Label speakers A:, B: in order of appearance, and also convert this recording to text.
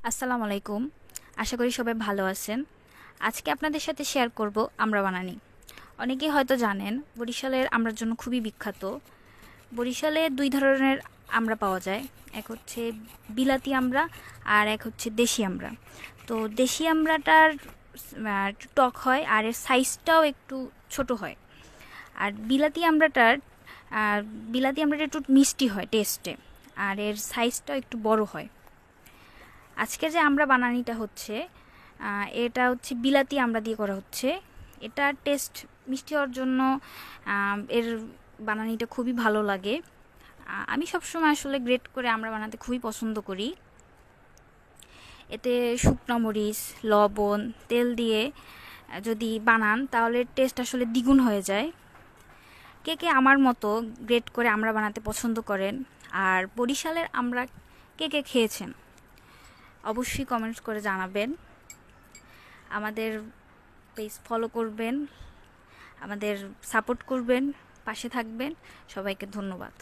A: আসসালামু আলাইকুম। আশা করি সবাই ভালো আছেন। আজকে আপনাদের সাথে শেয়ার করব আমড়া বানানি। অনেকেই হয়তো জানেন বরিশালের আমড়ার জন্য খুবই বিখ্যাত। বরিশালে দুই ধরনের আমড়া পাওয়া যায়। এক হচ্ছে বিলাতি আমড়া আর এক হচ্ছে দেশি আমড়া। তো দেশি আমড়াটার একটু টক হয় আর এর সাইজটাও একটু ছোট হয়। আর আর বিলাতি আমড়াটা একটু মিষ্টি হয় টেস্টে, আর এর সাইজটাও একটু বড় হয়। আজকে যে আমরা বানানিটা হচ্ছে এটা হচ্ছে বিলাতি আমড়া দিয়ে করা হচ্ছে। এটা টেস্ট মিষ্টি হওয়ার জন্য এর বানানিটা খুবই ভালো লাগে। আমি সবসময় আসলে গ্রেট করে আমড়া বানাতে খুবই পছন্দ করি। এতে শুকনো মরিচ, লবণ, তেল দিয়ে যদি বানান তাহলে টেস্ট আসলে দ্বিগুণ হয়ে যায়। কে কে আমার মতো গ্রেট করে আমড়া বানাতে পছন্দ করেন, আর বরিশালের আমড়া কে কে খেয়েছেন অবশ্যই কমেন্টস করে জানাবেন। আমাদের পেজ ফলো করবেন, আমাদের সাপোর্ট করবেন, পাশে থাকবেন। সবাইকে ধন্যবাদ।